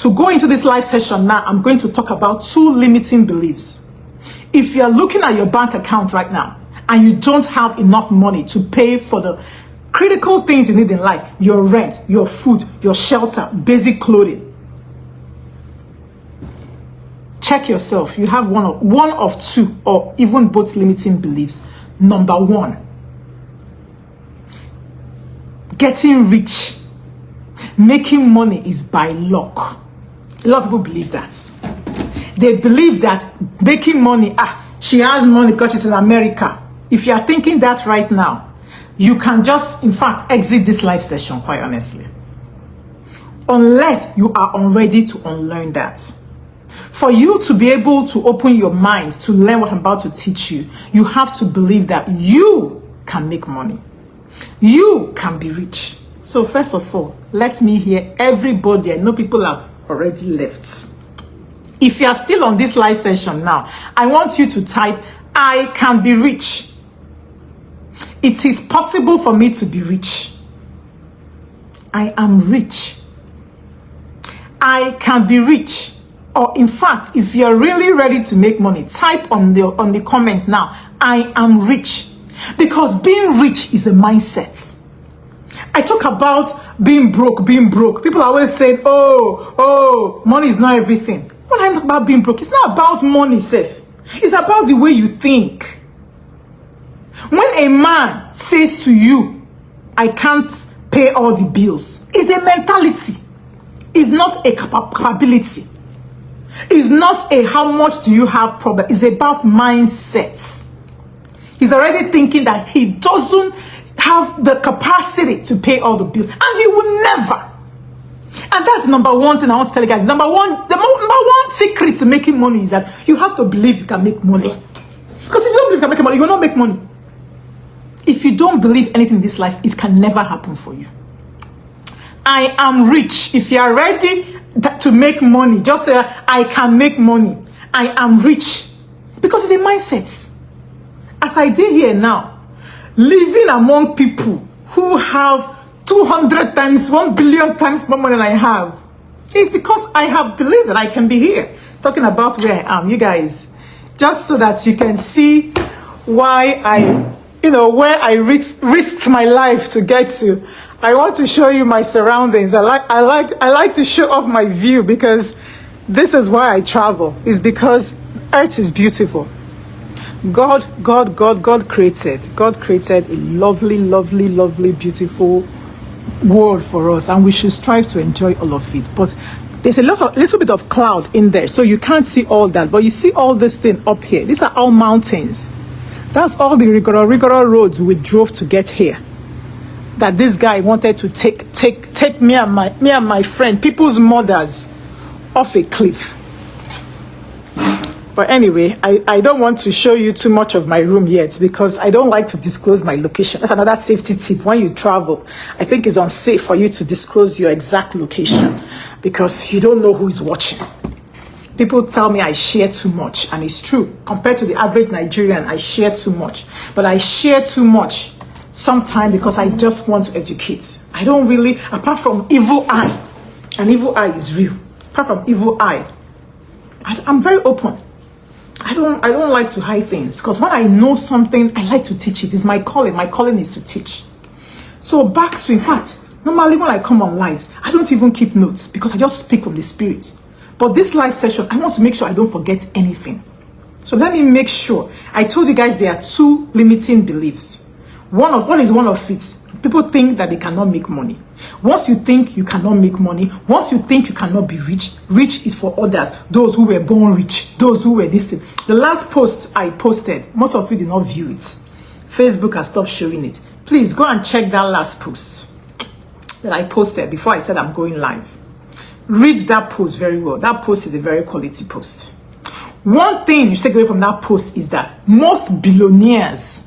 To go into this live session now, I'm going to talk about 2 limiting beliefs. If you're looking at your bank account right now and you don't have enough money to pay for the critical things you need in life, your rent, your food, your shelter, basic clothing, check yourself. You have one of 2 or even both limiting beliefs. Number 1, getting rich, making money is by luck. A lot of people believe that. They believe that making money, she has money because she's in America. If you are thinking that right now, you can just, in fact, exit this live session, quite honestly. Unless you are ready to unlearn that. For you to be able to open your mind to learn what I'm about to teach you, you have to believe that you can make money. You can be rich. So first of all, let me hear everybody. I know people have already left. If you are still on this live session now, I want you to type, I can be rich. It is possible for me to be rich. I am rich. I can be rich. Or in fact, if you're really ready to make money, type on the comment now, I am rich. Because being rich is a mindset. I talk about being broke. People always say, oh, money is not everything. When I talk about being broke, it's not about money, Seth. It's about the way you think. When a man says to you, I can't pay all the bills, it's a mentality. It's not a capability. It's not a how much do you have problem. It's about mindsets. He's already thinking that he doesn't have the capacity to pay all the bills, and he will never. And that's number 1 thing I want to tell you guys. Number one secret to making money is that you have to believe you can make money. Because if you don't believe you can make money, you will not make money. If you don't believe anything in this life, it can never happen for you. I am rich. If you are ready to make money, just say, I can make money. I am rich. Because it's a mindset. As I did here now, living among people who have 200 times, 1 billion times more money than I have, is because I have believed that I can be here talking about where I am. You guys, just so that you can see why where I risked my life to get to. I want to show you my surroundings. I like to show off my view, because this is why I travel. It's because Earth is beautiful. God created a lovely, beautiful world for us, and we should strive to enjoy all of it. But there's a little bit of cloud in there, so you can't see all that. But you see all this thing up here. These are all mountains. That's all the rigorous roads we drove to get here. That this guy wanted to take me and my friend, people's mothers, off a cliff. But anyway, I don't want to show you too much of my room yet, because I don't like to disclose my location. That's another safety tip. When you travel, I think it's unsafe for you to disclose your exact location, because you don't know who is watching. People tell me I share too much, and it's true. Compared to the average Nigerian, I share too much. But I share too much sometimes because I just want to educate. I don't really, apart from evil eye, and evil eye is real. Apart from evil eye, I'm very open. I don't like to hide things, because when I know something, I like to teach it. It's my calling. My calling is to teach. So back to, in fact, normally when I come on lives, I don't even keep notes, because I just speak from the spirit. But this live session, I want to make sure I don't forget anything. So let me make sure. I told you guys there are 2 limiting beliefs. What is one of it? People think that they cannot make money. Once you think you cannot make money, once you think you cannot be rich, rich is for others, those who were born rich, those who were distant. The last post I posted, most of you did not view it. Facebook has stopped showing it. Please go and check that last post that I posted before I said I'm going live. Read that post very well. That post is a very quality post. One thing you should take away from that post is that most billionaires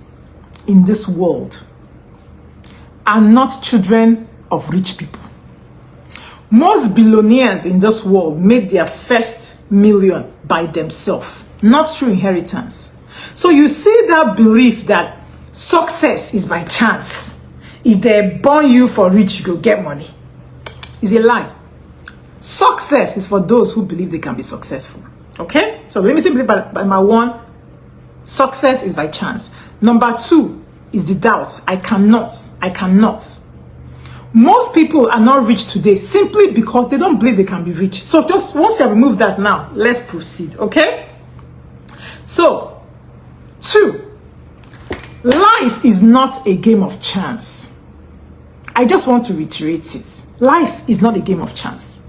in this world are not children of rich people. Most billionaires in this world made their first million by themselves, not through inheritance. So you see that belief that success is by chance. If they born you for rich, you go get money. It's a lie. Success is for those who believe they can be successful. Okay? So let me simply by my one, success is by chance. Number two is the doubt. I cannot. Most people are not rich today simply because they don't believe they can be rich. So just once you remove that now, let's proceed. Okay? So, two, life is not a game of chance. I just want to reiterate it. Life is not a game of chance.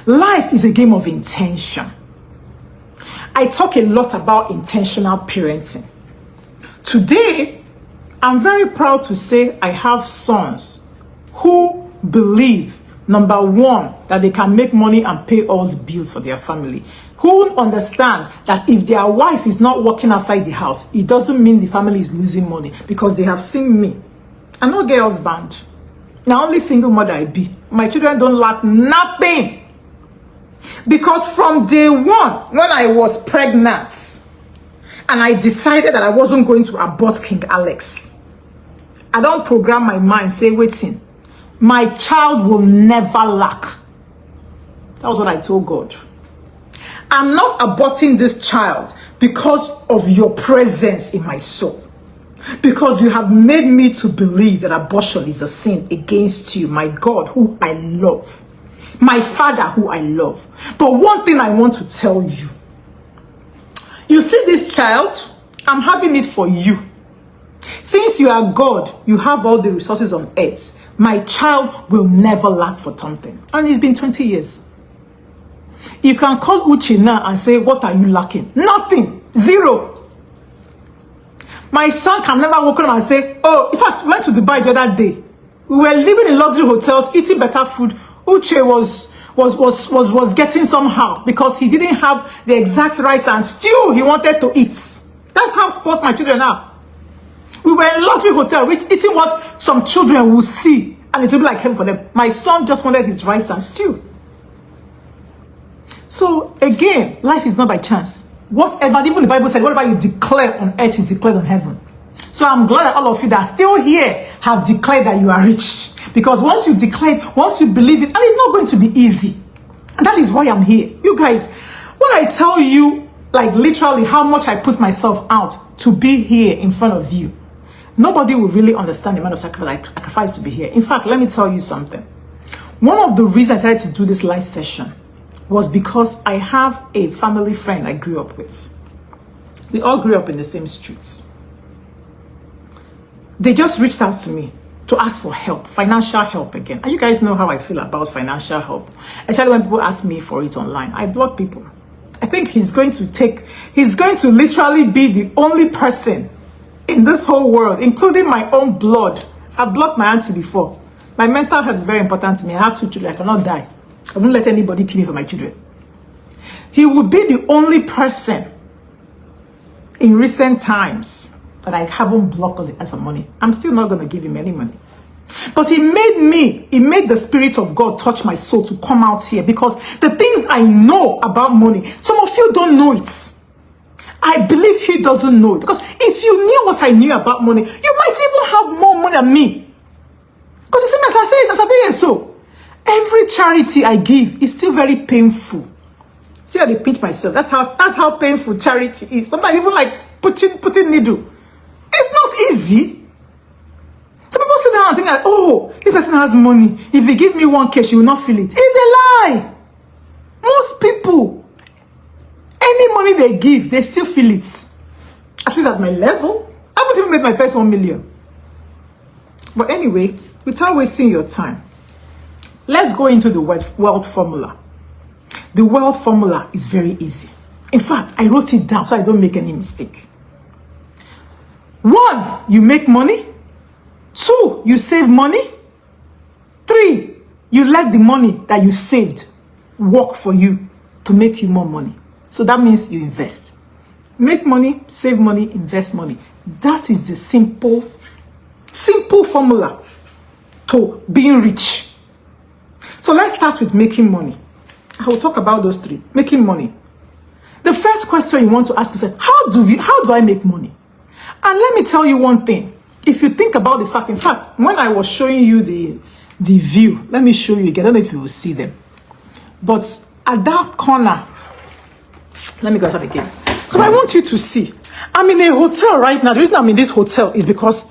Life is a game of intention. I talk a lot about intentional parenting. Today, I'm very proud to say I have sons who believe, number one, that they can make money and pay all the bills for their family. Who understand that if their wife is not working outside the house, it doesn't mean the family is losing money, because they have seen me. I'm not get husband. Now only single mother I be. My children don't lack nothing. Because from day one, when I was pregnant, and I decided that I wasn't going to abort King Alex, I don't program my mind, say, waiting, my child will never lack. That was what I told God. I'm not aborting this child because of your presence in my soul. Because you have made me to believe that abortion is a sin against you, my God, who I love. My Father, who I love. But one thing I want to tell you. You see this child? I'm having it for you. Since you are God, you have all the resources on earth. My child will never lack for something. And it's been 20 years. You can call Uche now and say, what are you lacking? Nothing. Zero. My son can never walk up and say, oh, in fact, we went to Dubai the other day. We were living in luxury hotels, eating better food. Uche was getting somehow because he didn't have the exact rice and stew he wanted to eat. That's how sport my children are. We were in a luxury hotel, which eating what some children will see, and it will be like heaven for them. My son just wanted his rice and stew. So again, life is not by chance. Whatever, even the Bible said, whatever you declare on earth is declared on heaven. So I'm glad that all of you that are still here have declared that you are rich. Because once you declare it, once you believe it, and it's not going to be easy. And that is why I'm here. You guys, when I tell you, like literally how much I put myself out to be here in front of you, nobody will really understand the amount of sacrifice to be here. In fact, let me tell you something. One of the reasons I decided to do this live session was because I have a family friend I grew up with. We all grew up in the same streets. They just reached out to me to ask for help, financial help again. And you guys know how I feel about financial help. Especially when people ask me for it online. I block people. I think he's going to literally be the only person in this whole world, including my own blood. I blocked my auntie before. My mental health is very important to me. I have 2 children. I cannot die. I won't let anybody kill me for my children. He would be the only person in recent times that I haven't blocked because he asked for money. I'm still not going to give him any money. But he made the Spirit of God touch my soul to come out here, because the things I know about money, some of you don't know it. I believe he doesn't know it, because if you knew what I knew about money, you might even have more money than me. Because you see, as I say, so every charity I give is still very painful. See how they pinch myself. That's how painful charity is. Sometimes even like putting needle. It's not easy. Some people sit down and think like, oh, this person has money. If he give me 1K, she will not feel it. It's a lie. Most people, any money they give, they still feel it. At least at my level. I haven't even made my first 1 million. But anyway, without wasting your time, let's go into the wealth formula. The wealth formula is very easy. In fact, I wrote it down so I don't make any mistake. 1, you make money. 2, you save money. 3, you let the money that you saved work for you to make you more money. So that means you invest. Make money, save money, invest money. That is the simple formula to being rich. So let's start with making money. I will talk about those 3. Making money. The first question you want to ask yourself, how do I make money? And let me tell you one thing. If you think about the fact, in fact, when I was showing you the view, let me show you again. I don't know if you will see them. But at that corner, let me go outside again, because I want you to see. I'm in a hotel right now. The reason I'm in this hotel is because,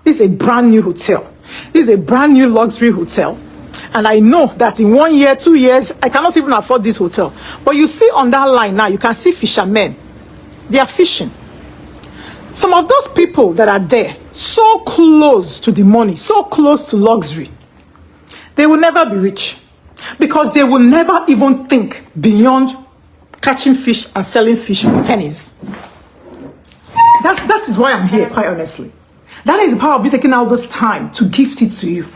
this is a brand new hotel. This is a brand new luxury hotel. And I know that in 1 year, 2 years, I cannot even afford this hotel. But you see on that line now, you can see fishermen. They are fishing. Some of those people that are there, so close to the money, so close to luxury, they will never be rich. Because they will never even think beyond catching fish and selling fish for pennies. That is why I'm here, quite honestly. That is the power of me taking out this time to gift it to you.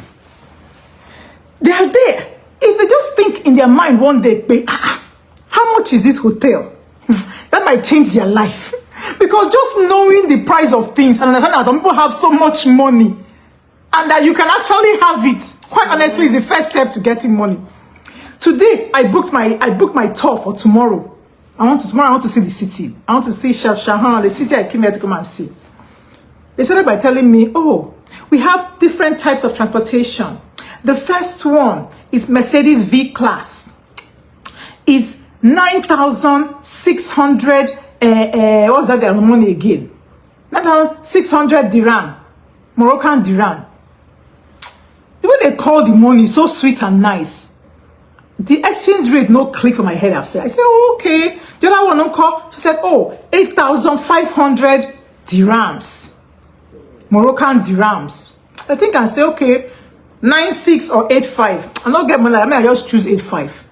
They are there. If they just think in their mind one day, how much is this hotel? That might change their life. Because just knowing the price of things and understanding that some people have so much money and that you can actually have it, quite honestly, is the first step to getting money. Today, I booked my tour for tomorrow. Tomorrow I want to see the city. I want to see Shahjahan, the city I came here to come and see. They started by telling me, oh, we have different types of transportation. The first one is Mercedes V-Class. It's 9,600, what's that their money again? 9,600 dirham, Moroccan dirham. The way they call the money, so sweet and nice. The exchange rate no click on my head affair. I said, oh, okay. The other one no call. She said, oh, 8,500 dirhams. Moroccan dirhams. I think I say, okay, 96 or 85. I don't get money. I just choose 85.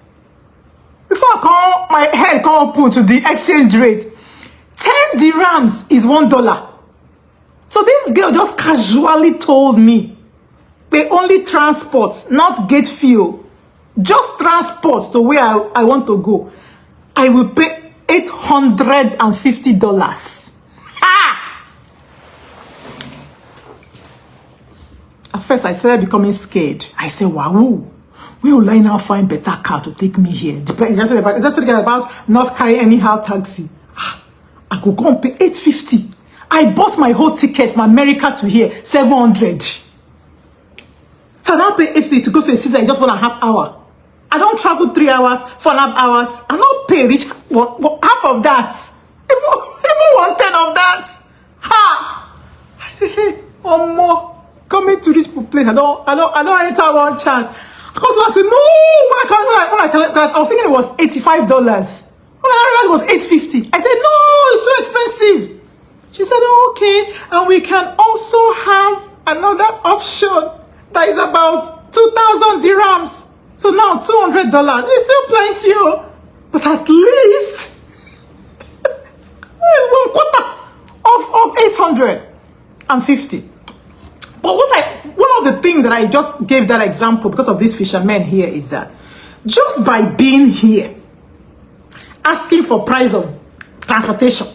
Before I call, my head come open to the exchange rate. 10 dirhams is $1. So this girl just casually told me, they only transport, not gate fee. Just transport to where I want to go. I will pay $850. At first, I started becoming scared. I said, wow, where will I now find better car to take me here? Just thinking about not carrying anyhow taxi. I could go and pay $850. I bought my whole ticket from America to here, $700. So I now pay $850 to go to a city that is just 1.5 hours. I don't travel 3 hours, 4.5 hours. I don't pay rich half of that. Even 1/10 of that. I say, hey, one more. Coming to rich people place. I don't enter one chance. Because I said, no, I was thinking it was $85. When I realized it was $850. I said, no, it's so expensive. She said, oh, okay. And we can also have another option that is about 2,000 dirhams. So now $200. It's still plenty, but at least it's 1/4 of 850. But one of the things that I just gave that example because of these fishermen here is that just by being here, asking for price of transportation,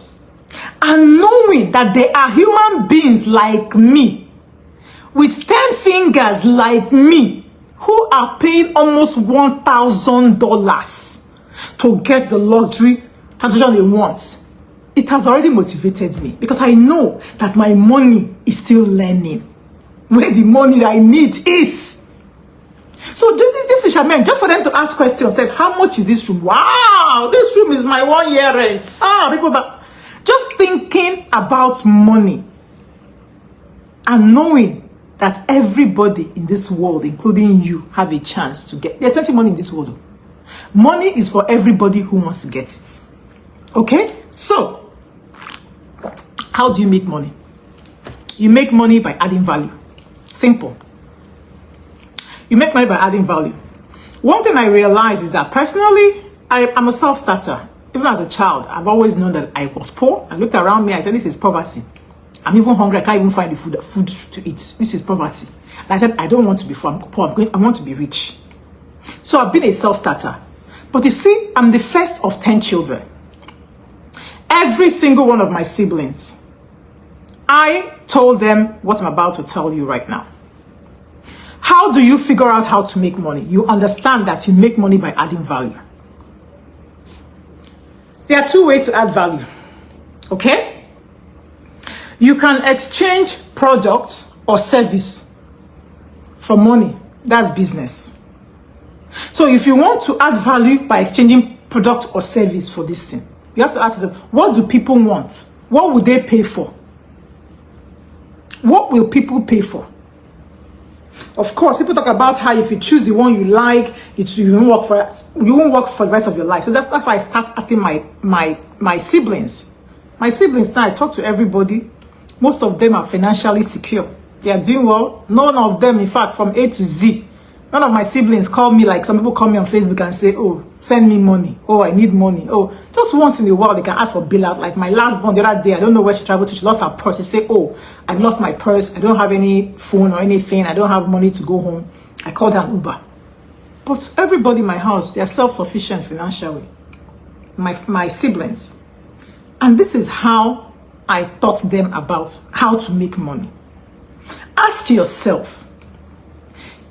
and knowing that there are human beings like me, with 10 fingers like me, who are paying almost $1,000 to get the luxury transportation they want, it has already motivated me because I know that my money is still learning where the money that I need is. So this fishermen, just for them to ask questions, say, how much is this room? Wow, this room is my 1 year rent. People, just thinking about money and knowing that everybody in this world, including you, have a chance to get. There's plenty of money in this world. Money is for everybody who wants to get it. Okay? So, how do you make money? You make money by adding value. Simple. You make money by adding value. One thing I realized is that personally, I'm a self-starter. Even as a child, I've always known that I was poor. I looked around me, I said, this is poverty. I'm even hungry. I can't even find the food to eat. This is poverty. And I said, I don't want to be poor. I want to be rich. So I've been a self-starter. But you see, I'm the first of 10 children. Every single one of my siblings, I told them what I'm about to tell you right now. How do you figure out how to make money? You understand that you make money by adding value. There are 2 ways to add value. Okay? You can exchange products or service for money. That's business. So if you want to add value by exchanging product or service for this thing, you have to ask yourself, what do people want? What would they pay for? What will people pay for? Of course, people talk about how if you choose the one you like, you won't work for the rest of your life. So that's why I start asking my siblings. My siblings now, I talk to everybody. Most of them are financially secure. They are doing well. None of them, in fact, from A to Z. None of my siblings call me like some people call me on Facebook and say, oh, send me money. Oh, I need money. Oh, just once in a while, they can ask for bailout. Like my last born the other day, I don't know where she traveled to. She lost her purse. She said, oh, I lost my purse. I don't have any phone or anything. I don't have money to go home. I called her an Uber. But everybody in my house, they are self-sufficient financially. My siblings. And this is how I taught them about how to make money. Ask yourself,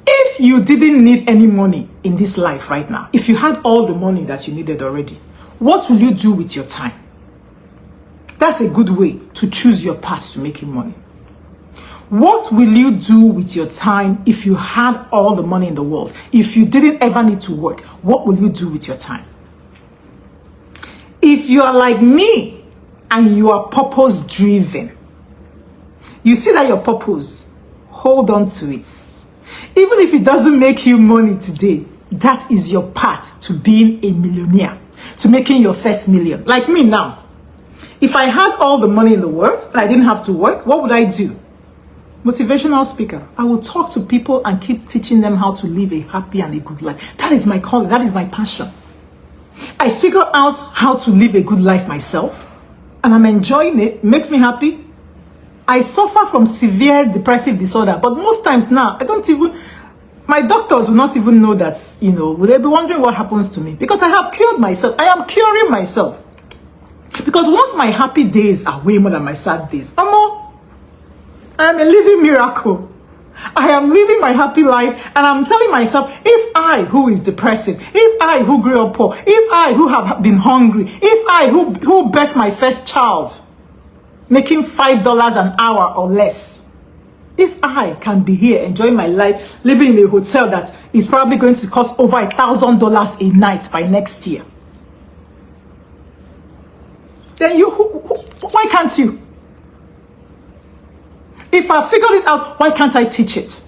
if you didn't need any money in this life right now, if you had all the money that you needed already, what will you do with your time? That's a good way to choose your path to making money. What will you do with your time if you had all the money in the world? If you didn't ever need to work, what will you do with your time? If you are like me and you are purpose driven, you see that your purpose, hold on to it. Even if it doesn't make you money today, that is your path to being a millionaire, to making your first million. Like me now, if I had all the money in the world and I didn't have to work, what would I do? Motivational speaker. I will talk to people and keep teaching them how to live a happy and a good life. That is my calling. That is my passion. I figure out how to live a good life myself and I'm enjoying it. It makes me happy. I suffer from severe depressive disorder, but most times now, my doctors will not even know that, will they be wondering what happens to me? Because I have cured myself. I am curing myself. Because once my happy days are way more than my sad days, I am a living miracle. I am living my happy life and I'm telling myself, if I, who is depressive, if I, who grew up poor, if I, who have been hungry, if I, who bet my first child, making $5 an hour or less, if I can be here enjoying my life, living in a hotel that is probably going to cost over $1,000 a night by next year, then why can't you? If I figured it out, why can't I teach it?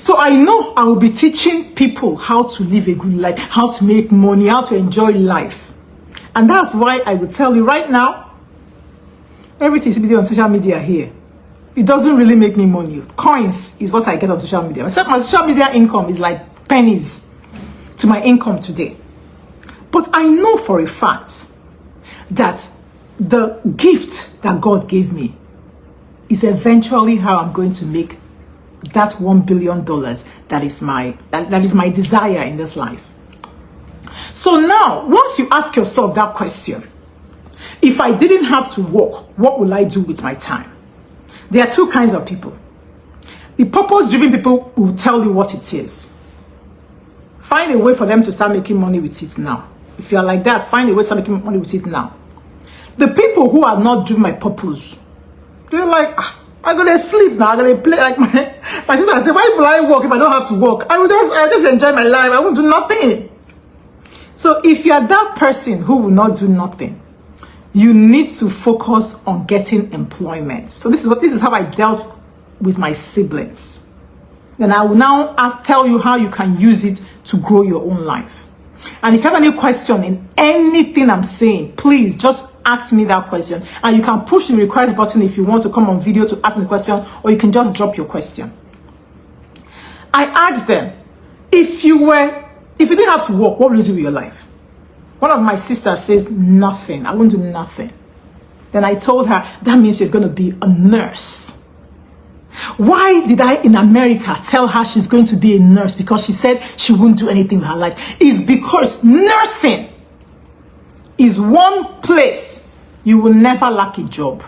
So I know I will be teaching people how to live a good life, how to make money, how to enjoy life. And that's why I will tell you right now, everything is on social media here. It doesn't really make me money. Coins is what I get on social media. My social media income is like pennies to my income today. But I know for a fact that the gift that God gave me is eventually how I'm going to make that $1 billion that is my desire in this life. So now, once you ask yourself that question, if I didn't have to work, what will I do with my time? There are two kinds of people. The purpose-driven people will tell you what it is. Find a way for them to start making money with it now. If you're like that, find a way to start making money with it now. The people who are not driven by purpose, they're like, I'm gonna sleep now, I'm gonna play. Like my sister said, why will I work if I don't have to work? I'll just enjoy my life. I won't do nothing. So if you are that person who will not do nothing, you need to focus on getting employment. So this is how I dealt with my siblings. Then I will now tell you how you can use it to grow your own life. And if you have any question in anything I'm saying, please just ask me that question. And you can push the request button if you want to come on video to ask me the question, or you can just drop your question. I asked them, if you didn't have to work, what would you do with your life? One of my sisters says, nothing. I won't do nothing. Then I told her, that means you're going to be a nurse. Why did I in America tell her she's going to be a nurse? Because she said she wouldn't do anything with her life. It's because nursing is one place you will never lack a job.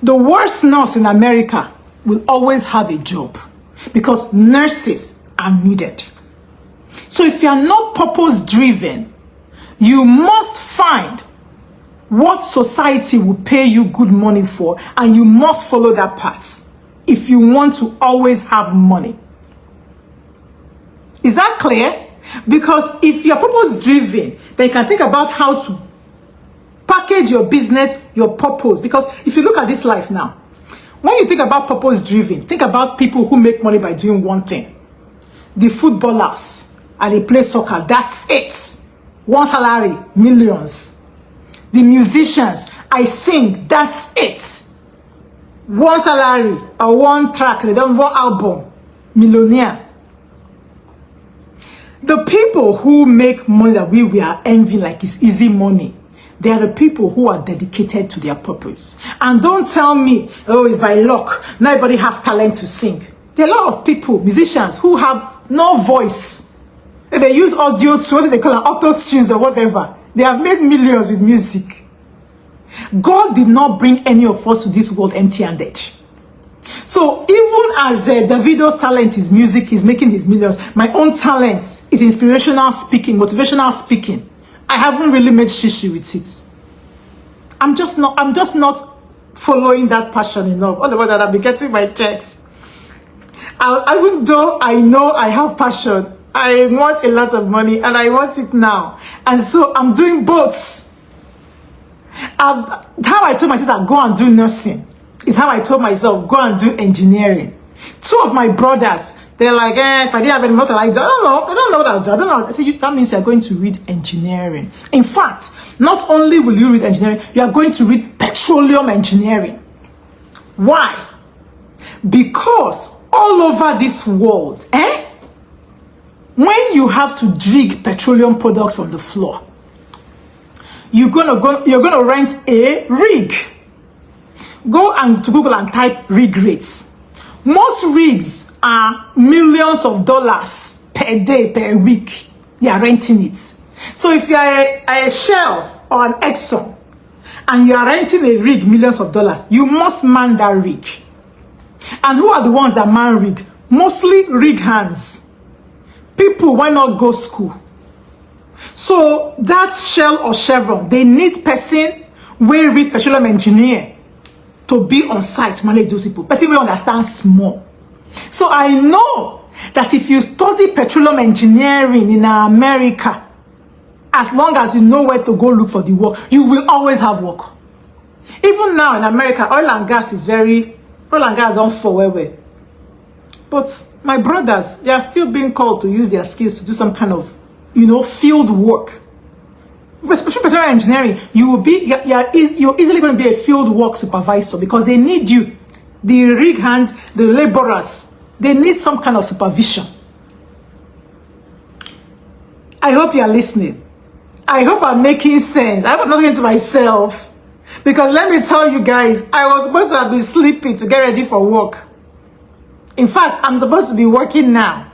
The worst nurse in America will always have a job because nurses are needed. So if you are not purpose driven, you must find what society will pay you good money for, and you must follow that path if you want to always have money. Is that clear? Because if you're purpose driven, then you can think about how to package your business, your purpose. Because if you look at this life now, when you think about purpose driven, think about people who make money by doing one thing. The footballers, and they play soccer, that's it. One salary, millions. The musicians, I sing, that's it. One salary or one track, they don't one album, millionaire. The people who make money that we are envying like it's easy money, they are the people who are dedicated to their purpose. And don't tell me, oh, it's by luck. Nobody have talent to sing. There are a lot of people, musicians, who have no voice. They use audio to, what do they call it, auto tunes or whatever. They have made millions with music. God did not bring any of us to this world empty-handed. So even as Davido's talent is music, he's making his millions. My own talent is inspirational speaking, motivational speaking. I haven't really made shishi with it. I'm just not following that passion enough. Otherwise, I'll be getting my checks. Even though I know I have passion, I want a lot of money and I want it now. And so I'm doing both. How I told my sister, go and do nursing, is how I told myself, go and do engineering. Two of my brothers, they're like, if I didn't have any more, I don't know what I'll do. I don't know. I said, that means you're going to read engineering. In fact, not only will you read engineering, you are going to read petroleum engineering. Why? Because all over this world, when you have to dig petroleum products from the floor, you're gonna rent a rig. Go to Google and type rig rates. Most rigs are millions of dollars per day, per week. You are renting it. So if you are a Shell or an Exxon and you are renting a rig, millions of dollars, you must man that rig. And who are the ones that man rig? Mostly rig hands. People why not go school. So that's Shell or Chevron. They need person where read petroleum engineer to be on site, manage those people. Person will understand small. So I know that if you study petroleum engineering in America, as long as you know where to go look for the work, you will always have work. Even now in America, oil and gas don't fall well. But my brothers, they are still being called to use their skills to do some kind of, field work. Especially petroleum engineering, you're easily going to be a field work supervisor because they need you. The rig hands, the laborers, they need some kind of supervision. I hope you are listening. I hope I'm making sense. I hope I'm not talking to myself. Because let me tell you guys, I was supposed to have been sleeping to get ready for work. In fact, I'm supposed to be working now.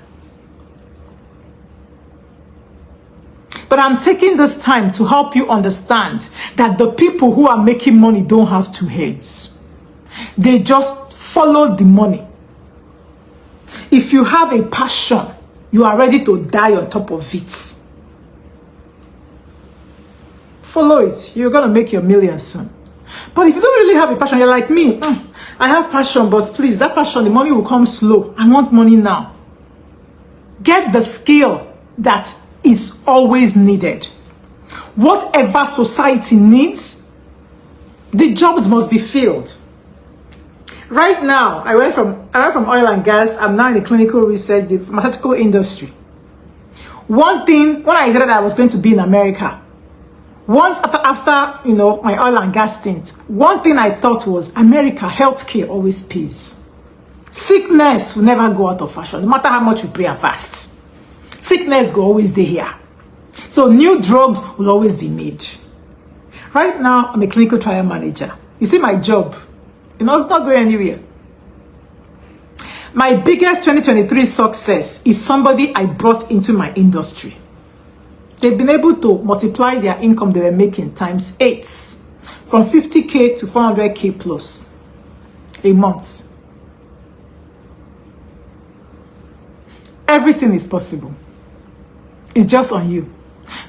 But I'm taking this time to help you understand that the people who are making money don't have two heads. They just follow the money. If you have a passion, you are ready to die on top of it. Follow it. You're going to make your millions soon. But if you don't really have a passion, you're like me. I have passion, but please, that passion, the money will come slow. I want money now. Get the skill that is always needed. Whatever society needs, the jobs must be filled. Right now, I went from oil and gas. I'm now in the clinical research, the pharmaceutical industry. One thing, when I said that I was going to be in America, after my oil and gas stint, one thing I thought was America, healthcare always pays. Sickness will never go out of fashion, no matter how much you pray and fast. Sickness will always stay here. So new drugs will always be made. Right now, I'm a clinical trial manager. You see my job. It's not going anywhere. My biggest 2023 success is somebody I brought into my industry. They've been able to multiply their income they were making times 8, from 50K to 400K plus a month. Everything is possible. It's just on you.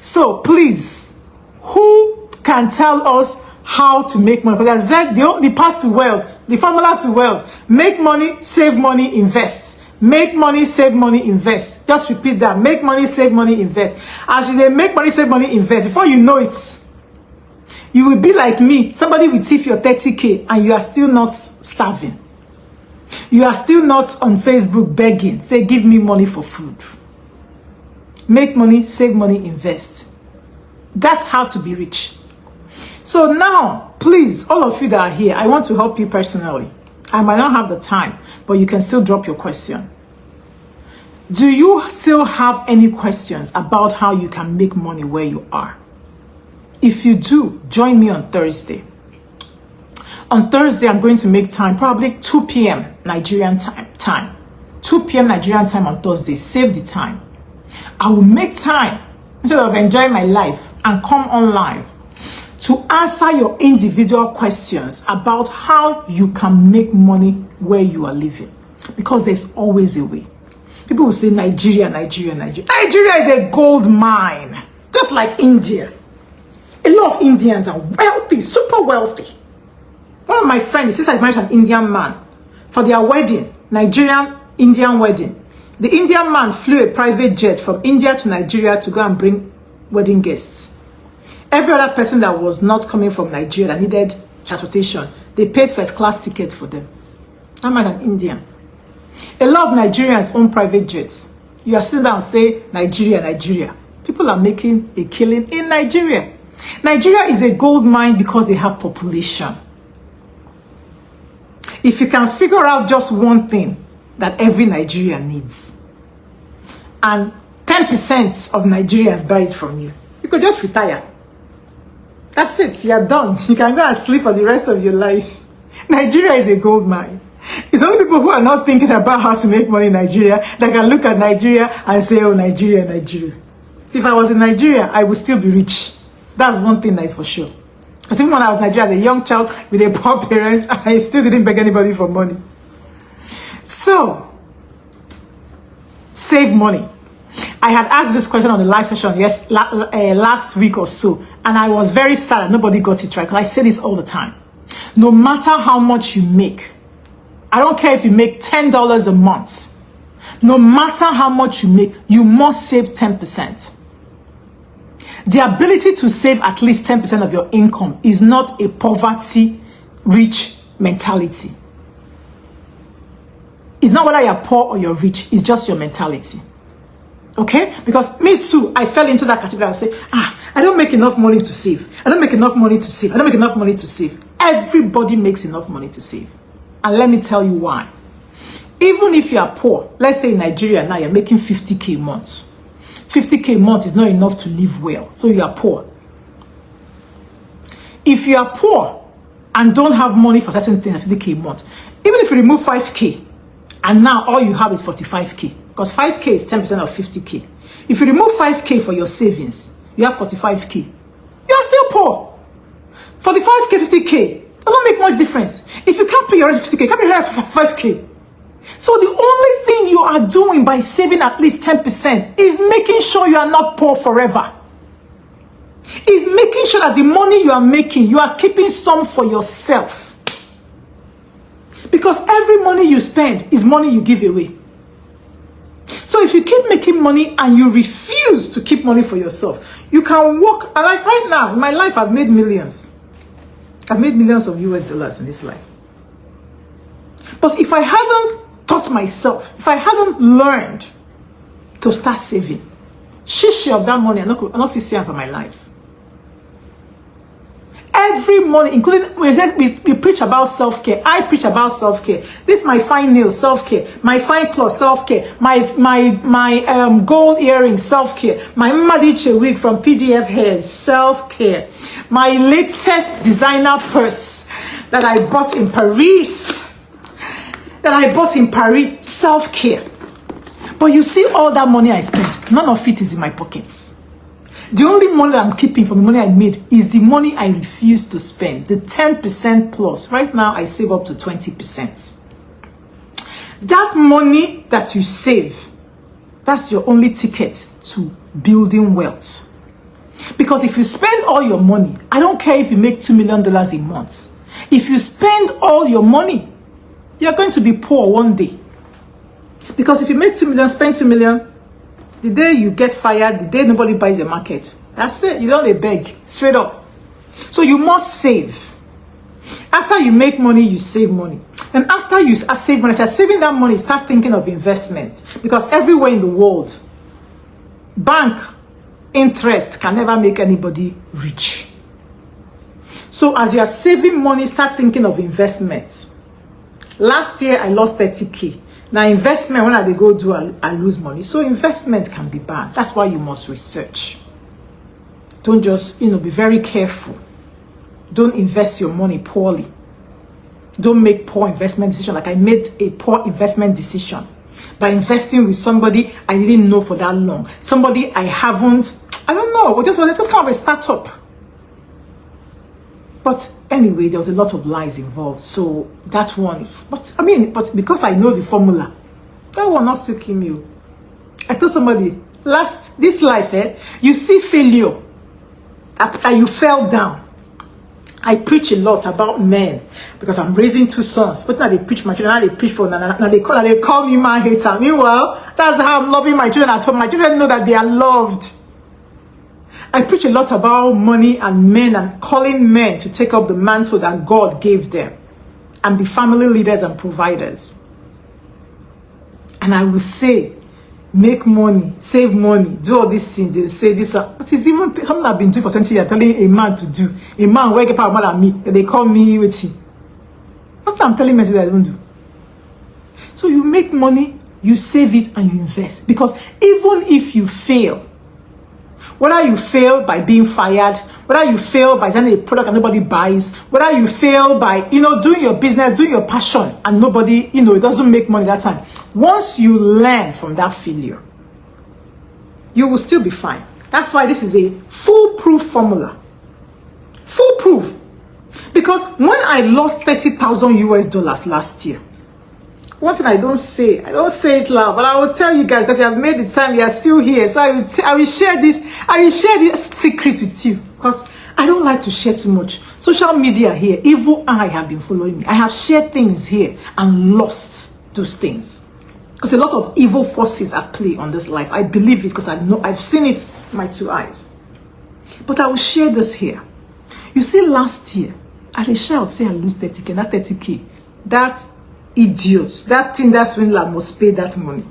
So please, who can tell us how to make money? Because that's the path to wealth, the formula to wealth. Make money, save money, invest. Make money, save money, invest. Just repeat that. Make money, save money, invest. As you make money, save money, invest, before you know it, you will be like me. Somebody will thief your 30K and you are still not starving. You are still not on Facebook begging. Say, give me money for food. Make money, save money, invest. That's how to be rich. So now, please, all of you that are here, I want to help you personally. I might not have the time, but you can still drop your question. Do you still have any questions about how you can make money where you are? If you do, join me on Thursday. On Thursday, I'm going to make time, probably 2 p.m. Nigerian time. 2 p.m. Nigerian time on Thursday. Save the time. I will make time instead of enjoying my life and come on live to answer your individual questions about how you can make money where you are living. Because there's always a way. People will say Nigeria, Nigeria, Nigeria. Nigeria is a gold mine, just like India. A lot of Indians are wealthy, super wealthy. One of my friends, since I married an Indian man, for their wedding, Nigerian-Indian wedding, the Indian man flew a private jet from India to Nigeria to go and bring wedding guests. Every other person that was not coming from Nigeria that needed transportation, they paid first class ticket for them. I'm an Indian. A lot of Nigerians own private jets. You are sitting down and say, Nigeria, Nigeria. People are making a killing in Nigeria. Nigeria is a gold mine because they have population. If you can figure out just one thing that every Nigerian needs, and 10% of Nigerians buy it from you, you could just retire. That's it. You're done. You can go and sleep for the rest of your life. Nigeria is a gold mine. It's only people who are not thinking about how to make money in Nigeria that can look at Nigeria and say, oh, Nigeria, Nigeria. If I was in Nigeria, I would still be rich. That's one thing that is for sure. Because even when I was in Nigeria as a young child with a poor parents, I still didn't beg anybody for money. So, save money. I had asked this question on the live session last week or so, and I was very sad that nobody got it right, because I say this all the time. No matter how much you make, I don't care if you make $10 a month, no matter how much you make, you must save 10%. The ability to save at least 10% of your income is not a poverty-rich mentality. It's not whether you're poor or you're rich, it's just your mentality. Okay? Because me too, I fell into that category. I would say, I don't make enough money to save. I don't make enough money to save. I don't make enough money to save. Everybody makes enough money to save. And let me tell you why. Even if you are poor, let's say in Nigeria now you're making 50K a month. 50K a month is not enough to live well. So you are poor. If you are poor and don't have money for certain things, 50K a month, even if you remove 5K, and now all you have is 45K, because 5K is 10% of 50K. If you remove 5K for your savings, you have 45K. You are still poor. 45K, 50K doesn't make much difference. If you can't pay your rent 50K, you can't pay your rent 5K. So the only thing you are doing by saving at least 10% is making sure you are not poor forever. Is making sure that the money you are making, you are keeping some for yourself. Because every money you spend is money you give away. So if you keep making money and you refuse to keep money for yourself, you can walk, and like right now, in my life, I've made millions. I've made millions of US dollars in this life. But if I hadn't taught myself, if I hadn't learned to start saving, shishi of that money, I'm not feeling for my life. Every morning, including we preach about self-care. I preach about self-care. This is my fine nails, self-care. My fine clothes, self-care. My gold earrings, self-care. My Madiche wig from PDF Hairs, self-care. My latest designer purse that I bought in Paris. Self-care. But you see all that money I spent, none of it is in my pockets. The only money I'm keeping from the money I made is the money I refuse to spend, the 10% plus. Right now, I save up to 20%. That money that you save, that's your only ticket to building wealth. Because if you spend all your money, I don't care if you make $2 million a month. If you spend all your money, you're going to be poor one day. Because if you make 2 million, spend 2 million, the day you get fired, the day nobody buys your market, that's it. You don't beg, straight up. So you must save. After you make money, you save money. And after you save money, saving that money, start thinking of investment. Because everywhere in the world, bank interest can never make anybody rich. So as you are saving money, start thinking of investments. Last year, I lost 30K. Now investment, when I go do, I lose money. So investment can be bad. That's why you must research. Don't just, be very careful. Don't invest your money poorly. Don't make poor investment decision. Like I made a poor investment decision by investing with somebody I didn't know for that long. Somebody I don't know. It was just kind of a startup. But anyway, there was a lot of lies involved. So that one is, but because I know the formula, that will not still kill me. I told somebody, this life, you see failure after you fell down. I preach a lot about men because I'm raising 2 sons. But now they preach my children, now they preach for now they call me man hater. Meanwhile, that's how I'm loving my children at home. My children know that they are loved. I preach a lot about money and men and calling men to take up the mantle that God gave them and be family leaders and providers. And I will say, make money, save money, do all these things. They will say this. But it's even something I've been doing for 20 years, telling a man to do. A man who get power more than me. They call me waiting. That's what I'm telling men to do, I don't do. So you make money, you save it, and you invest. Because even if you fail, whether you fail by being fired, whether you fail by selling a product and nobody buys, whether you fail by, doing your business, doing your passion, and nobody, it doesn't make money that time. Once you learn from that failure, you will still be fine. That's why this is a foolproof formula. Foolproof. Because when I lost $30,000 last year, one thing I don't say it loud, but I will tell you guys because you have made the time, you are still here. So I will share this secret with you because I don't like to share too much. Social media here, evil eye have been following me. I have shared things here and lost those things. Because a lot of evil forces at play on this life. I believe it because I've seen it with my 2 eyes. But I will share this here. You see, last year, I would say I lose 30K, not 30K. That idiot, that thing, that swindler must pay that money.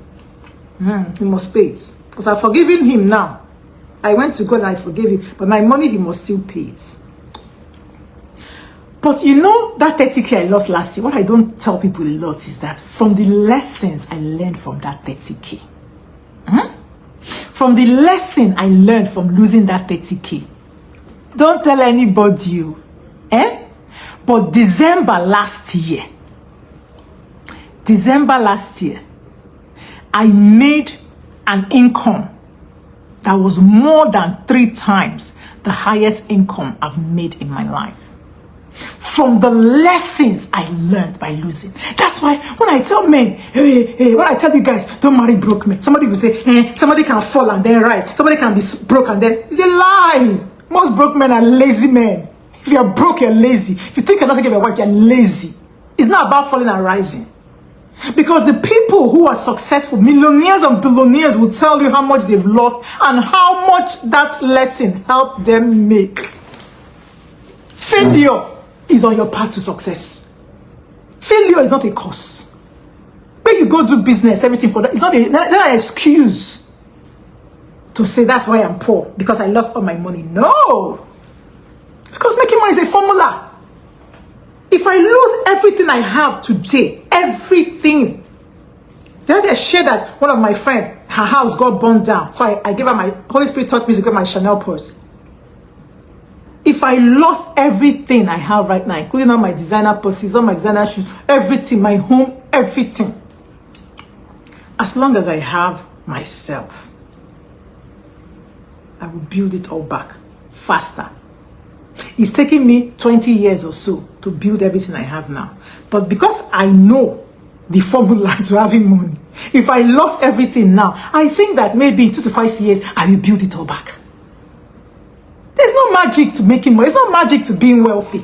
He must pay it. Because I've forgiven him now. I went to God and I forgave him. But my money, he must still pay it. But that 30K I lost last year, what I don't tell people a lot is that from the lessons I learned from that 30K. From the lesson I learned from losing that 30K. Don't tell anybody, But December last year, I made an income that was more than 3 times the highest income I've made in my life. From the lessons I learned by losing. That's why when I tell men, when I tell you guys, don't marry broke men, somebody will say, somebody can fall and then rise. Somebody can be broke and then, it's a lie. Most broke men are lazy men. If you're broke, you're lazy. If you think you're not taking your wife, you're lazy. It's not about falling and rising. Because the people who are successful, millionaires and billionaires, will tell you how much they've lost and how much that lesson helped them make. Failure is on your path to success. Failure is not a cause. When you go do business, everything for that, it's not an excuse to say that's why I'm poor, because I lost all my money. No. Because making money is a formula. If I lose everything I have today, everything. The other day I shared that one of my friends, her house got burned down. So I gave her my, Holy Spirit taught me to get my Chanel purse. If I lost everything I have right now, including all my designer purses, all my designer shoes, everything, my home, everything. As long as I have myself, I will build it all back faster. It's taking me 20 years or so to build everything I have now. But because I know the formula to having money, if I lost everything now, I think that maybe in 2 to 5 years, I will build it all back. There's no magic to making money. There's no magic to being wealthy.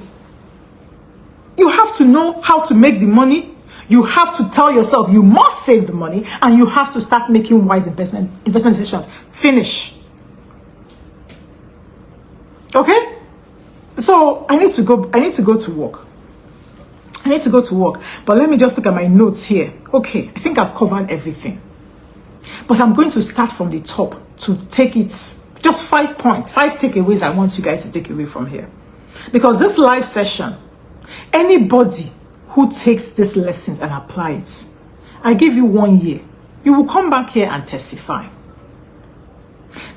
You have to know how to make the money. You have to tell yourself you must save the money, and you have to start making wise investment decisions. Finish. Okay? So I need to go to work. But let me just look at my notes here. Okay, I think I've covered everything. But I'm going to start from the top to take it, just 5 points, 5 takeaways I want you guys to take away from here. Because this live session, anybody who takes these lessons and apply it, I give you 1 year. You will come back here and testify.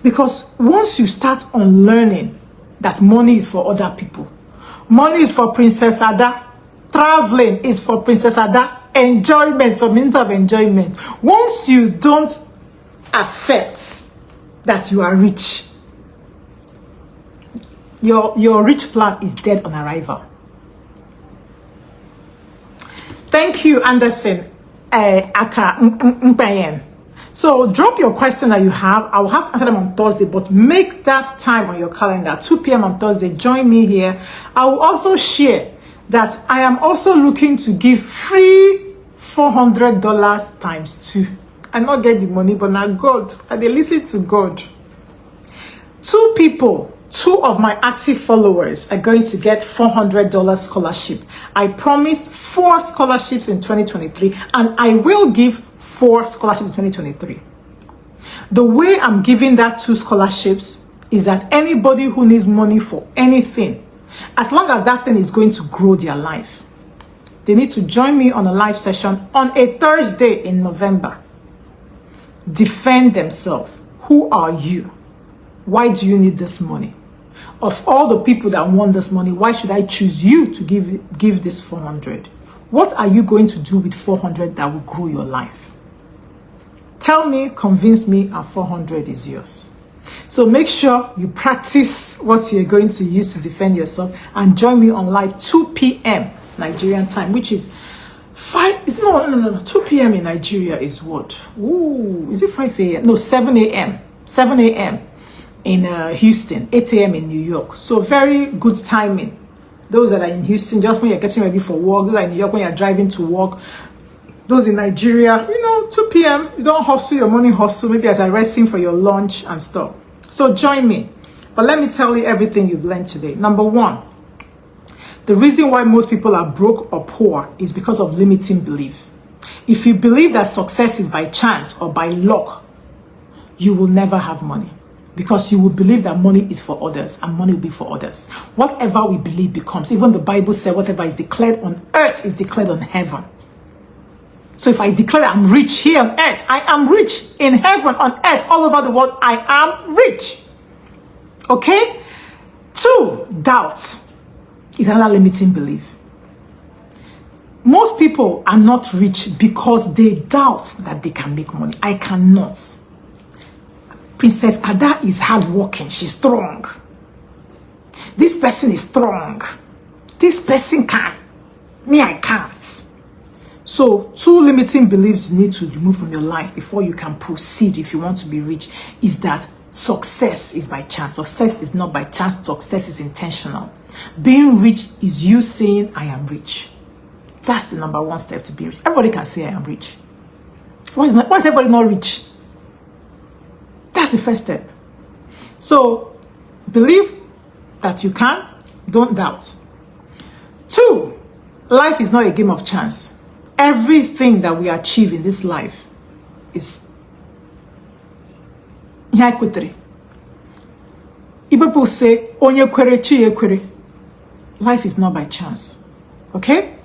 Because once you start on learning that money is for other people, money is for Princess Ada, traveling is for Princess Ada, enjoyment for minute of enjoyment. Once you don't accept that you are rich, your rich plan is dead on arrival. Thank you, Anderson Aka Mbayen. So drop your question that you have. I will have to answer them on Thursday, but make that time on your calendar, 2 p.m. on Thursday. Join me here. I will also share that I am also looking to give free $400 times 2. I not get the money, but now God, I dey listen to God. 2 people, 2 of my active followers are going to get $400 scholarship. I promised 4 scholarships in 2023, and I will give 4 scholarships in 2023. The way I'm giving that 2 scholarships is that anybody who needs money for anything, as long as that thing is going to grow their life, they need to join me on a live session on a Thursday in November. Defend themselves. Who are you? Why do you need this money? Of all the people that want this money, why should I choose you to give this 400? What are you going to do with 400 that will grow your life? Tell me, convince me, and 400 is yours. So make sure you practice what you're going to use to defend yourself, and join me on live 2 p.m. Nigerian time, which is 5. No. 2 p.m. in Nigeria is what? Ooh, is it 5 a.m.? No, 7 a.m. 7 a.m. in Houston, 8 a.m. in New York. So very good timing. Those that are in Houston, just when you're getting ready for work. Those that are in New York when you're driving to work. Those in Nigeria, 2 p.m. You don't hustle your morning hustle, maybe as I'm resting for your lunch and stuff. So join me. But let me tell you everything you've learned today. Number 1, the reason why most people are broke or poor is because of limiting belief. If you believe that success is by chance or by luck, you will never have money. Because you will believe that money is for others and money will be for others. Whatever we believe becomes. Even the Bible said whatever is declared on earth is declared on heaven. So if I declare I'm rich here on earth, I am rich in heaven, on earth, all over the world, I am rich. Okay? 2, doubt is another limiting belief. Most people are not rich because they doubt that they can make money. I cannot. Princess Ada is hardworking. She's strong. This person is strong. This person can. Me, I can't. So 2 limiting beliefs you need to remove from your life before you can proceed if you want to be rich is that success is by chance. Success is not by chance. Success is intentional. Being rich is you saying, I am rich. That's the number 1 step to be rich. Everybody can say, I am rich. Why is everybody not rich? That's the first step. So believe that you can. Don't doubt. 2, life is not a game of chance. Everything that we achieve in this life is equity. People say, onye kwere chi ekwere. Life is not by chance. Okay?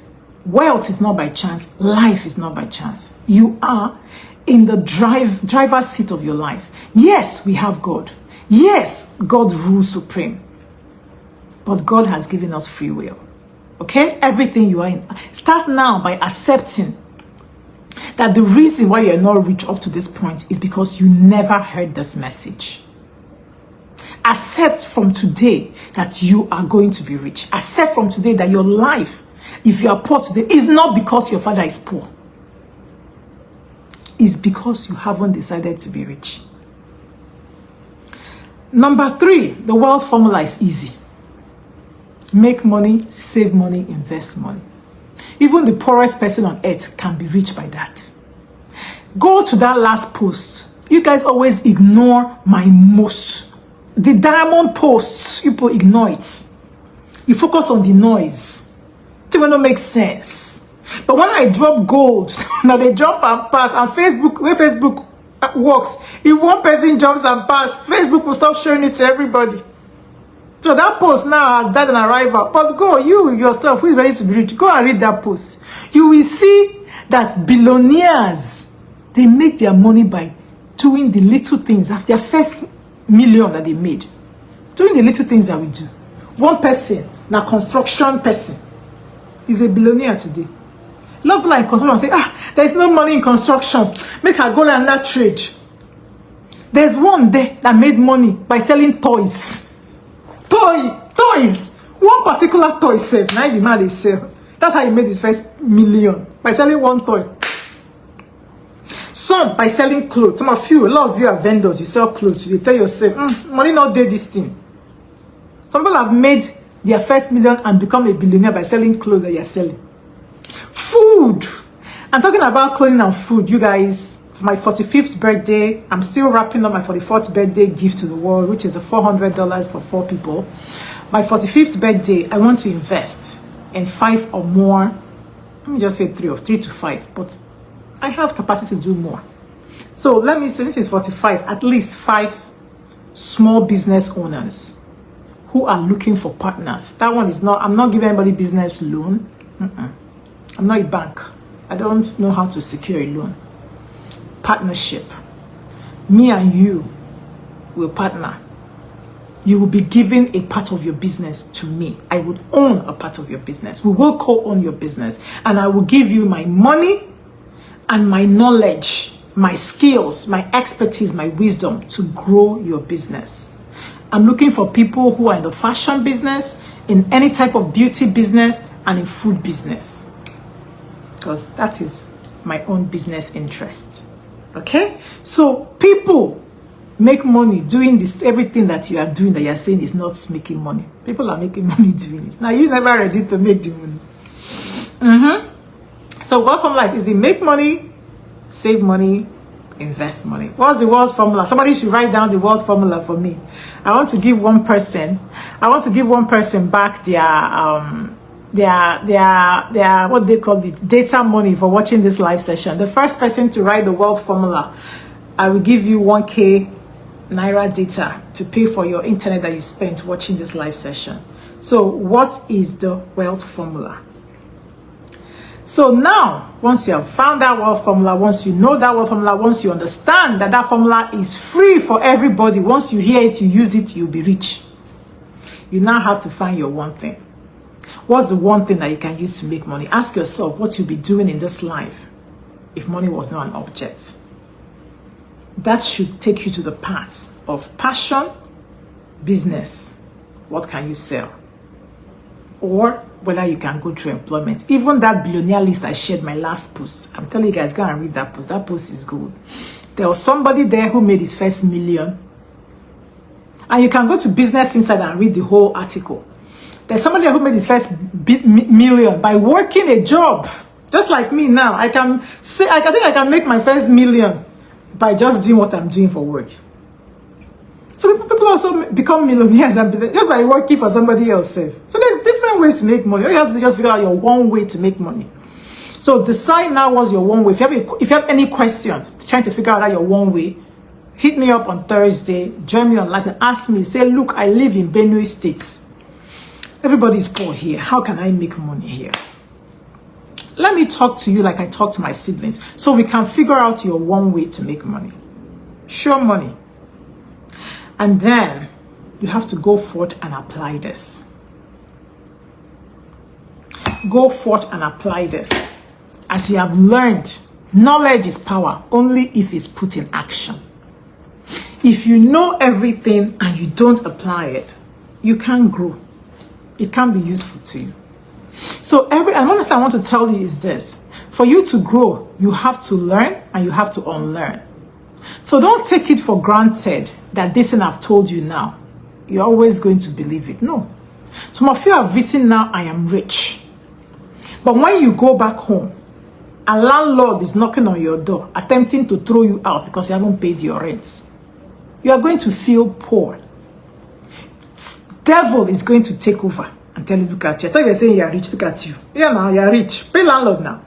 Wealth is not by chance. Life is not by chance. You are in the driver's seat of your life. Yes, we have God. Yes, God rules supreme. But God has given us free will. Okay? Everything you are in. Start now by accepting that the reason why you're not rich up to this point is because you never heard this message. Accept from today that you are going to be rich. Accept from today that your life, if you are poor today, is not because your father is poor. It's because you haven't decided to be rich. Number 3, the wealth formula is easy. Make money, save money, invest money. Even the poorest person on earth can be rich by that. Go to that last post. You guys always ignore my most. The diamond posts, people ignore it. You focus on the noise. It will not make sense. But when I drop gold, now they jump and pass. And Facebook, where Facebook works, if one person jumps and pass, Facebook will stop showing it to everybody. So that post now has died an arrival. But go, you yourself, who is ready to be rich, go and read that post. You will see that billionaires, they make their money by doing the little things. After their first million that they made, doing the little things that we do. One person, now construction person, is a billionaire today. Love people in construction say, there's no money in construction. Make her go and that trade. There's one there that made money by selling toys. Toys. One particular toy sell. Now the man they sell. That's how he made his first million. By selling one toy. Some by selling clothes. Some of you, a lot of you are vendors. You sell clothes. You tell yourself, money not do this thing. Some people have made their first million and become a billionaire by selling clothes that you're selling. Food. I'm talking about clothing and food, you guys. For my 45th birthday, I'm still wrapping up my 44th birthday gift to the world, which is a $400 for 4 people. My 45th birthday, I want to invest in 5 or more. Let me just say 3 to 5, but I have capacity to do more. So let me say, this is 45, at least 5 small business owners who are looking for partners. That one is not, I'm not giving anybody business loan. I'm not a bank. I don't know how to secure a loan. Partnership. Me and you will partner. You will be giving a part of your business to me. I would own a part of your business. We will co-own your business. And I will give you my money and my knowledge, my skills, my expertise, my wisdom to grow your business. I'm looking for people who are in the fashion business, in any type of beauty business, and in food business. Because that is my own business interest. Okay? So people make money doing this, everything that you are doing that you are saying is not making money. People are making money doing it. Now you're never ready to make the money. So what formula is it? Make money, save money, invest money. What's the world formula? Somebody should write down the world formula for me. I want to give one person back their what they call it, data money for watching this live session. The first person to write the world formula, I will give you 1K Naira data to pay for your internet that you spent watching this live session. So what is the wealth formula? So now, once you have found that wealth formula, once you know that wealth formula, once you understand that that formula is free for everybody, once you hear it, you use it, you'll be rich. You now have to find your one thing. What's the one thing that you can use to make money? Ask yourself what you'll be doing in this life if money was not an object. That should take you to the path of passion, business. What can you sell? Or whether you can go through employment. Even that billionaire list I shared my last post. I'm telling you guys, go and read that post. That post is good. There was somebody there who made his first million. And you can go to Business Insider and read the whole article. There's somebody who made his first million by working a job. Just like me now. I think I can make my first million by just doing what I'm doing for work. So people also become millionaires just by working for somebody else. So there's different ways to make money. You have to just figure out your one way to make money. So decide now what's your one way. If you have any questions, trying to figure out your one way, hit me up on Thursday, join me online and ask me, say, look, I live in Benue State. Everybody's poor here. How can I make money here? Let me talk to you like I talk to my siblings so we can figure out your one way to make money. Sure money. And then you have to go forth and apply this. Go forth and apply this. As you have learned, knowledge is power only if it's put in action. If you know everything and you don't apply it, you can't grow. It can't be useful to you. So and one thing I want to tell you is this. For you to grow, you have to learn and you have to unlearn. So don't take it for granted that this thing I've told you now, you're always going to believe it. No. Some of you have written now, I am rich. But when you go back home, a landlord is knocking on your door, attempting to throw you out because you haven't paid your rent, you are going to feel poor. Devil is going to take over and tell you, look at you. I thought you were saying you are rich, look at you. Yeah, now you are rich. Pay landlord now.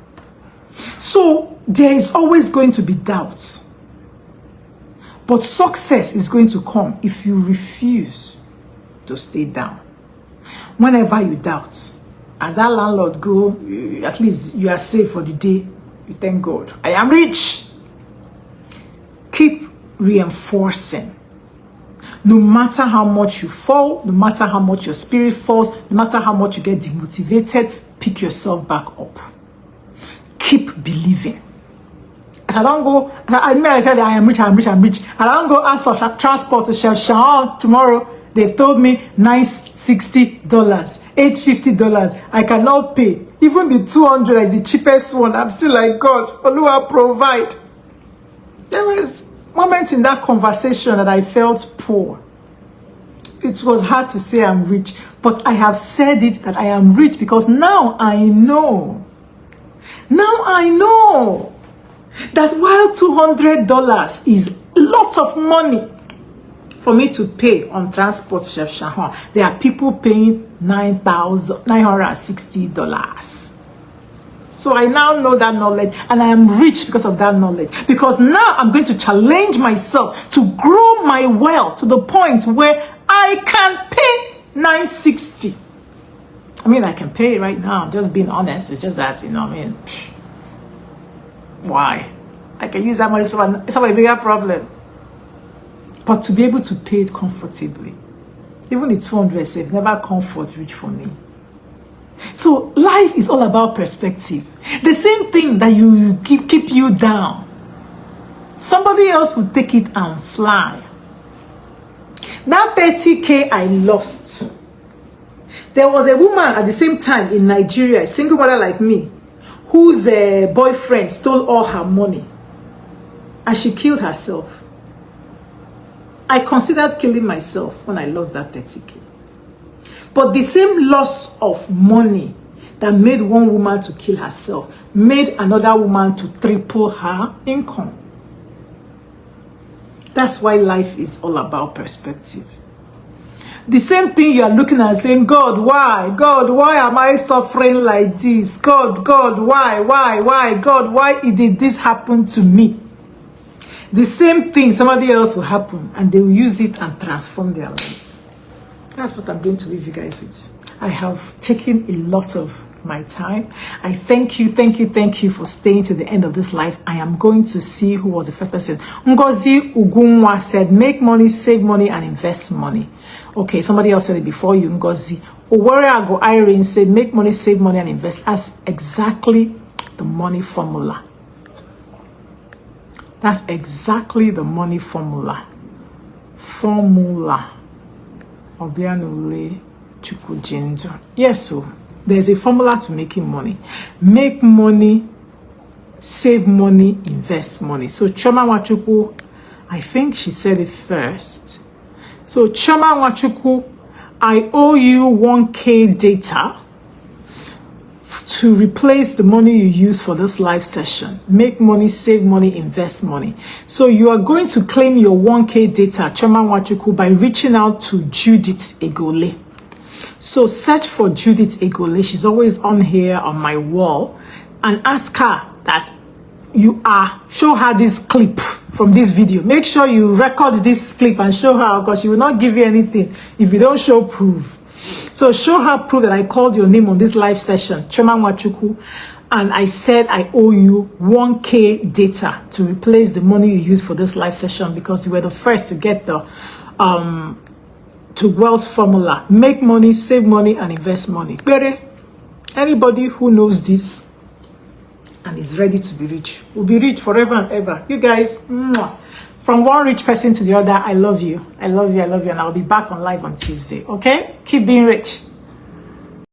So there is always going to be doubts. But success is going to come if you refuse to stay down. Whenever you doubt, and that landlord go, at least you are safe for the day. You thank God. I am rich. Keep reinforcing. No matter how much you fall, no matter how much your spirit falls, no matter how much you get demotivated, pick yourself back up. Keep believing. As I don't go, I said I am rich, I'm rich, I'm rich. And I don't go ask for transport to Chef tomorrow. They've told me $960, $850. I cannot pay. Even the 200 is the cheapest one. I'm still like, God, Oluwa provide. There was moment in that conversation that I felt poor. It was hard to say I'm rich, but I have said it that I am rich because now I know. Now I know that while $200 is lots of money for me to pay on transport to Chef Shahan, there are people paying $960. So I now know that knowledge, and I am rich because of that knowledge. Because now I'm going to challenge myself to grow my wealth to the point where I can pay $960. I mean, I can pay it right now. I'm just being honest. It's just that, why? I can use that money. It's not a bigger problem. But to be able to pay it comfortably, even the 200 said, never comfort rich for me. So life is all about perspective. The same thing that you keep you down, somebody else will take it and fly. That 30K I lost. There was a woman at the same time in Nigeria, a single mother like me, whose boyfriend stole all her money and she killed herself. I considered killing myself when I lost that 30K. But the same loss of money that made one woman to kill herself made another woman to triple her income. That's why life is all about perspective. The same thing you are looking at saying, God, why? God, why am I suffering like this? God, why? God, why did this happen to me? The same thing, somebody else will happen and they will use it and transform their life. That's what I'm going to leave you guys with. I have taken a lot of my time. I thank you for staying to the end of this life. I am going to see who was the first person. Ngozi Ugunwa said, make money, save money, and invest money. Okay, somebody else said it before you, Ngozi. Oworiago Irene said, make money, save money, and invest. That's exactly the money formula. That's exactly the money formula. Obianule Chukujindu. Yes, so there's a formula to making money. Make money, save money, invest money. So Choma Wachuku, I think she said it first. So Choma Wachuku, I owe you 1K data to replace the money you use for this live session. Make money, save money, invest money. So you are going to claim your 1K data, Choma Wachuku, by reaching out to Judith Egole. So search for Judith Egole. She's always on here on my wall, and ask her that show her this clip from this video. Make sure you record this clip and show her, because she will not give you anything if you don't show proof. So show her proof that I called your name on this live session, Choma Wachuku, and I said I owe you 1K data to replace the money you use for this live session, because you were the first to get the to wealth formula. Make money, save money, and invest money. Anybody who knows this and is ready to be rich will be rich forever and ever. You guys, from one rich person to the other, I love you. I love you. And I'll be back on live on Tuesday. Okay? Keep being rich.